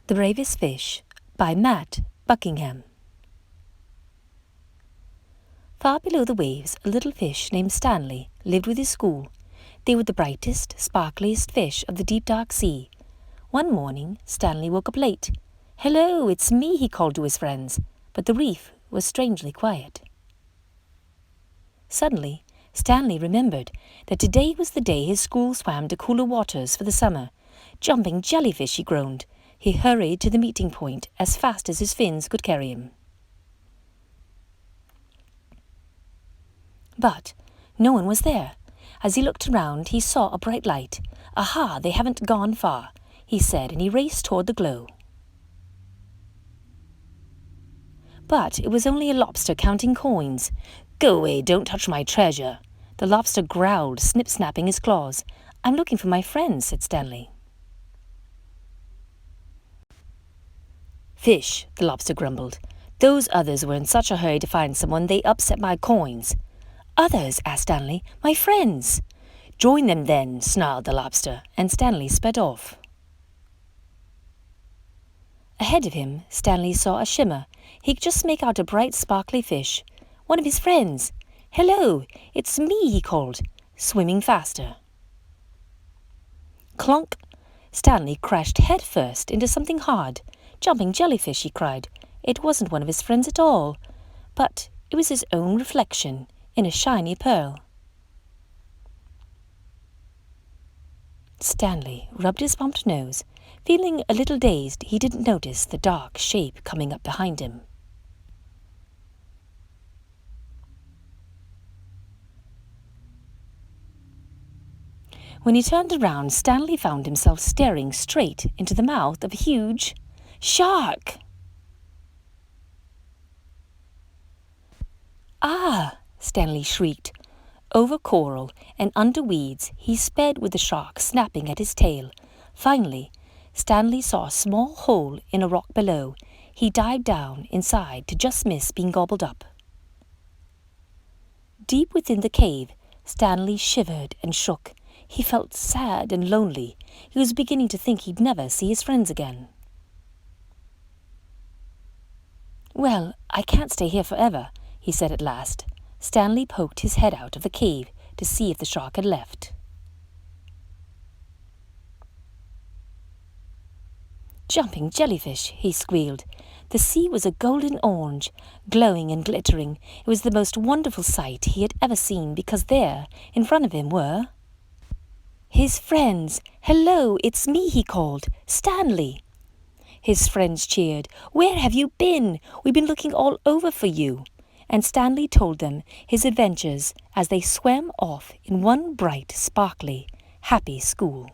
The Bravest Fish by Matt Buckingham. Far below the waves, a little fish named Stanley lived with his school. They were the brightest, sparkliest fish of the deep dark sea. One morning, Stanley woke up late. "Hello, it's me," he called to his friends, but the reef was strangely quiet. Suddenly, Stanley remembered that today was the day his school swam to cooler waters for the summer. "Jumping jellyfish," he groaned. He hurried to the meeting point as fast as his fins could carry him. But no one was there. As he looked around, he saw a bright light. "Aha, they haven't gone far," he said, and he raced toward the glow. But it was only a lobster counting coins. "Go away, don't touch my treasure." The lobster growled, snip-snapping his claws. "I'm looking for my friends," said Stanley. "Fish," the lobster grumbled. "Those others were in such a hurry to find someone they upset my coins." "Others?" asked Stanley. "My friends." "Join them then," snarled the lobster, and Stanley sped off. Ahead of him, Stanley saw a shimmer. He could just make out a bright, sparkly fish. One of his friends. "Hello, it's me," he called, swimming faster. Clonk! Stanley crashed headfirst into something hard. "Jumping jellyfish," he cried. It wasn't one of his friends at all, but it was his own reflection in a shiny pearl. Stanley rubbed his bumped nose. Feeling a little dazed, he didn't notice the dark shape coming up behind him. When he turned around, Stanley found himself staring straight into the mouth of a huge shark. "Ah!" Stanley shrieked. Over coral and under weeds, he sped with the shark snapping at his tail. Finally, Stanley saw a small hole in a rock below. He dived down inside to just miss being gobbled up. Deep within the cave, Stanley shivered and shook. He felt sad and lonely. He was beginning to think he'd never see his friends again. "Well, I can't stay here forever," he said at last. Stanley poked his head out of the cave to see if the shark had left. "Jumping jellyfish," he squealed. The sea was a golden orange, glowing and glittering. It was the most wonderful sight he had ever seen, because there, in front of him, were his friends. "Hello, it's me," he called. "Stanley." His friends cheered. "Where have you been? We've been looking all over for you." And Stanley told them his adventures as they swam off in one bright, sparkly, happy school.